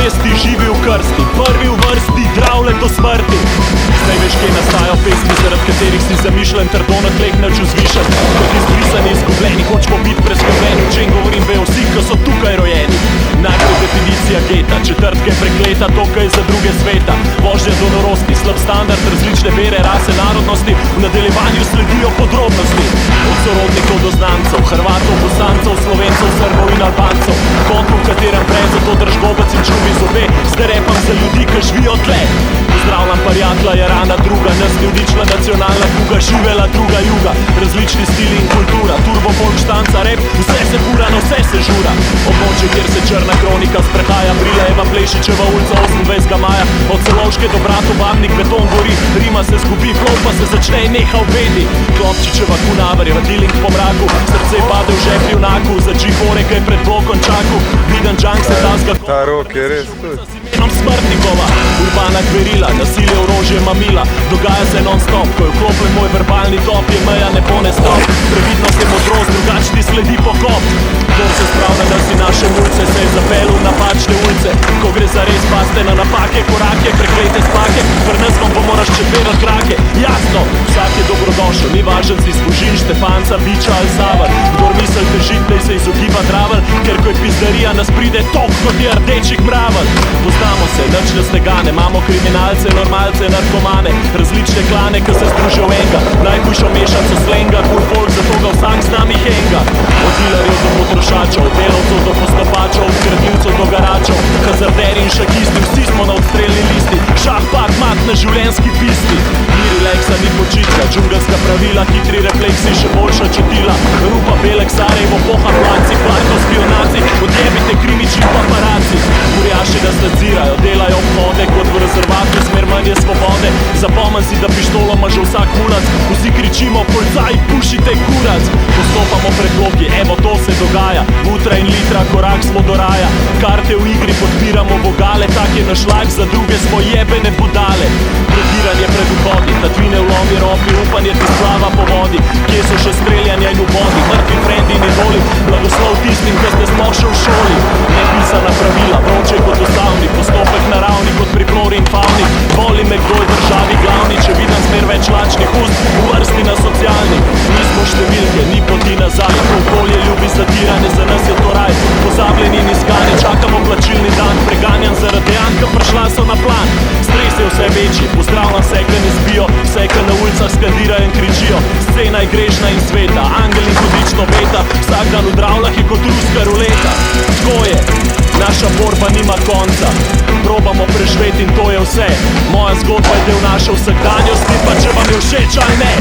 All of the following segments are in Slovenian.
zvesti, živi v krsti, prvi v vrsti, Dravle do smrti. Zdaj veš, kje nastajajo pesmi, zaradi katerih si zamišljen, trdo na tleh neč vzvišen. Kot izbrisani, izgubljeni, hočemo biti preskrbljeni. O čem govorim, vejo vsi, ki so tukaj rojeni. Najprej definicija geta, četrtke prekleta, to, kaj je za druge sveta. Vožnja do norosti, slab standard, različne vere, rase, narodnosti. V nadaljevanju sledijo podrobnosti. Od sorodnikov do znancev, Hrvatov, Bosancev, Slovencev, Srbov in Albancev. Kontu, v katerem prej zato drž gobac in čuvi zobe. Zdaj repam za ljudi, ki živijo tle. Pozdravljam prijatelja, je rana druga, nas ljudnična nacionalna kuga, živela druga juga. Različni stili in kultura, turbo, folk, štanca, rap, vse se fura, na vse se žura. Območje, kjer se črna kronika sprehaja, Brilejeva, Plešičeva ulica 28. maja. Od Celovške do Bratov-Babnik beton gori, Rima se zgubi, flow pa se začne in neha v bedi. Klopčičeva Kunaverjeva, Diling po mraku, srce pade v žep junaku, za džihore, kaj pred blokom čaku. Vidan džank se tazga, ta rok je res tudi. Smrtnikova, urbana kverila, nasilje, orožje, mamila. Dogaja se non-stop, ko je vklopljen moj verbalni top, je meja ne bo ne stop. Previdnost je modrost, drugač ti sledi pokop. Kdor se spravlja, da si naše mulce, se je zapelil v napačne ulice. Ko gre za res, paste na napake, korake, preklete spake. Pri nas vam bomo razčepirali krake. Jasno, vsak je dobrodošel, ni važen si Zbožin, Štefanca, Biča ali Savar. Kdor misel težit, naj se izogiba dravel, ker ko je pizdarija, nas pride tok, kot je rdečih mravelj. Poznamo se, nič nas ne gane, imamo kriminalce, normalce, narkomane, različne klane, ki se združijo v enega. Najhujšo mešanico slenga, cool folk, zato ga vsak z nami henga. Od dilerjev do potrošačev, delavcev do postopačev, od kradljivcev do garačev, hazarderi in šakisti, vsi smo na odstrelni listi. Šah, pak, mat na življenjski pisti. Ni relaksa, ni počitka, džungelska pravila, hitri refleksi, še boljša čutila. Rupa, Belek, Sarajevo, poha, planci, kvarto, spionaci, odjebite krimični paparaci. Kurjaši nas nadzirajo, delajo obhode, kot v rezervatu, smer manje svobode. Zapomni si, da pištolo ima že vsak mulac, vsi kričimo, policaj, pušite kurac. Postopamo pred bloki, evo to se dogaja, mutra in litra, korak smo do raja. Karte v igri, podpiramo vogale, tak je naš lak, za druge smo jebene budale. Prediranje pred vhodi, tatvine v lomi ropi, upanje ti splava po vodi. Kje so še streljanja in ubodi, mrtvi frendi in idoli, blagoslov tistim, ki ste sploh še v šoli. Nepisana pravila, vroče kot ustavni, postopek naravni kot pri flori in fauni. Voli me, kdo je državi glavni, če vidim smer več lačnih ust, v vrsti na socialni. Nismo številke, ni poti nazaj, to okolje ljubi zatiranje, za nas je to raj. Pozabljeni in iskani, čakamo plačilni dan, preganjan zaradi dejanj, ki prišla so na plan. Stres je vse večji, pozdravljam vse, ki ne zbijo, vse, ki na ulicah skandirajo in kričijo. Scena je grešna in sveta, angel in hudično beta, vsak dan v Dravlah je kot ruska ruleta. Tako je, naša borba nima konca, probamo preživeti in to je vse. Moja zgodba je del naše vsakdanjosti, pa če vam je všeč ali ne.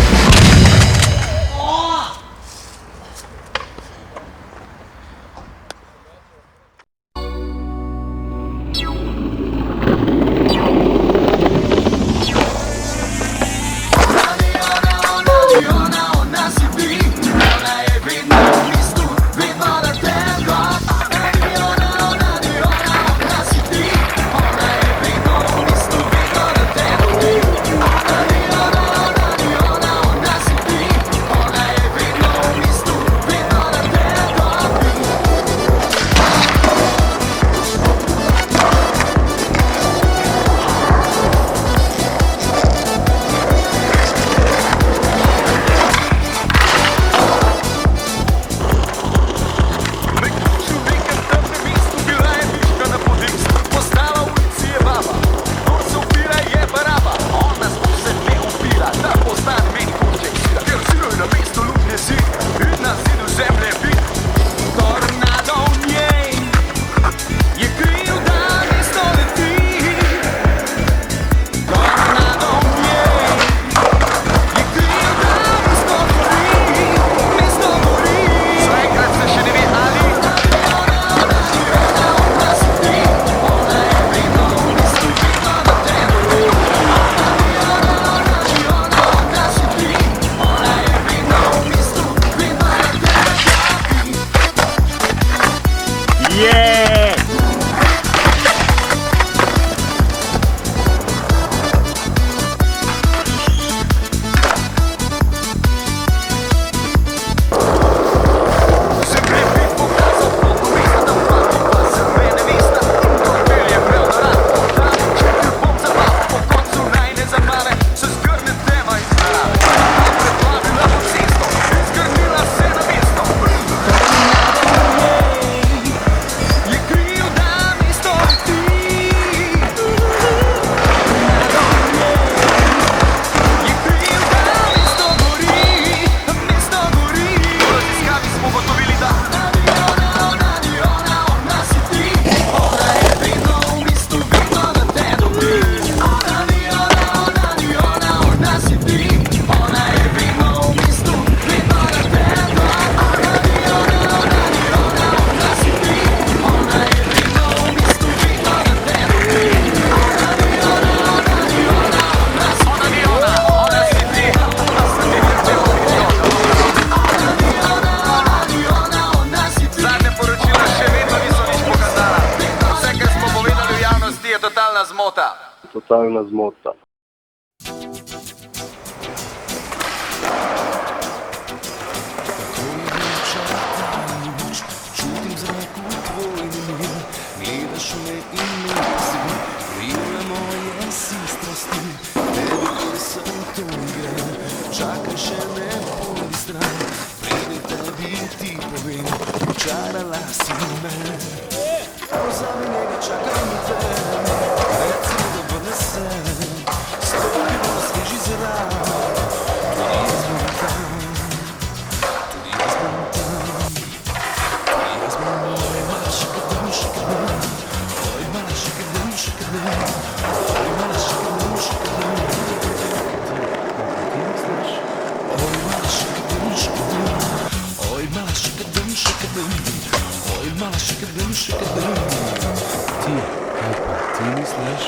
Totalna zmota. Totalna zmota. Čutim zraku tvoj nemir, gledaš me in me poziv, krila moje si strasti, tebi sem to igra, čakaj še ne pojdi stran, pride tebi ti povem, očarala si me. Pozabi njega, čakaj mi te, reci mi da vrne se, stopi bo sveži zrak, tudi jaz bom tam, tudi jaz bom tam. Ti misliš?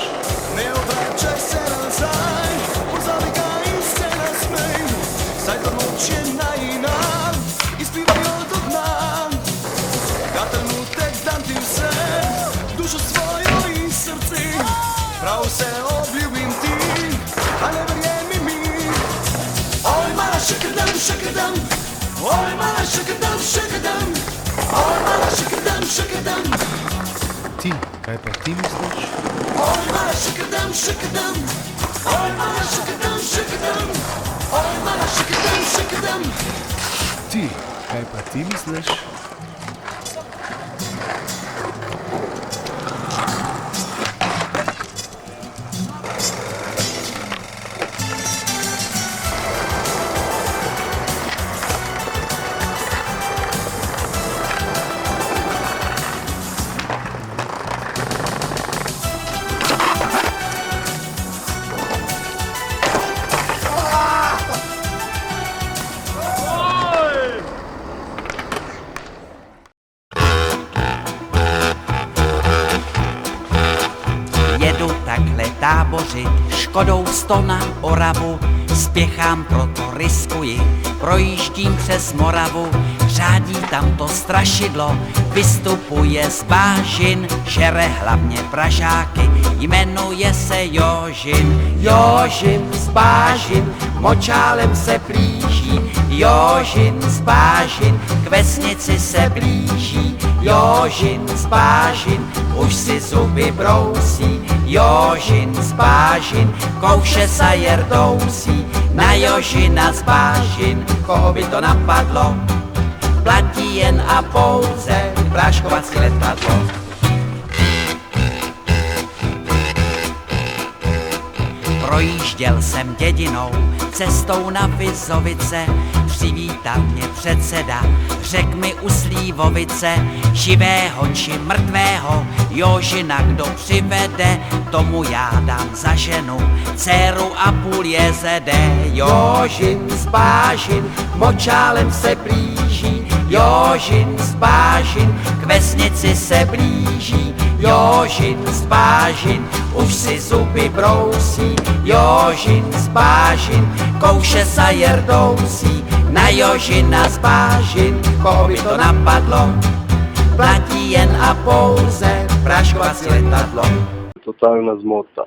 Ne obračaj se nazaj, pozabi ga in se nasmej, saj ta noč je najina, izpivaj jo do dna. Ta trenutek dam ti vse, dušo svojo in srce, prav vse obljubim ti, a ne verjemi mi. Oj, mala šakrdam, šakrdam, oj, mala šakrdam, šakrdam, oj, mala šakrdam, šakrdam. Ti, kaj pa ti misliš? Oj, mala šakrdam, šakrdam, oj, mala šakrdam, šakrdam, oj, mala šakrdam, šakrdam. Ti, kaj pa ti misliš? Jedu takhle tábořit, Škodou 100 na Oravu, spěchám, proto riskuji, projíždím přes Moravu, řádí tam to strašidlo, vystupuje z bážin, žere hlavně Pražáky, jmenuje se Jožin. Jožin z bážin, močálem se blíží, Jožin z bážin, k vesnici se blíží, Jožin z bážin, už si zuby brousí, Jožin z bážin, kouše sa jerdousí, na Jožina z bážin, koho by to napadlo, platí jen a pouze práškovací letadlo. Projížděl jsem dědinou, cestou na Vizovice, přivítal mě předseda, řek mi u Slívovice, živého či mrtvého, Jožina kdo přivede, tomu já dám za ženu, dceru a půl jezede. Jožin z bážin, močálem se blíží, Jožin z bážin, k vesnici se blíží, Jožin z bážin, už si zuby brousí, Jožin z bážin, kouše sa jerdousí, na Jožina z bážin, koho by to napadlo, platí jen a pouze práškovací letadlo. Totalna zmota.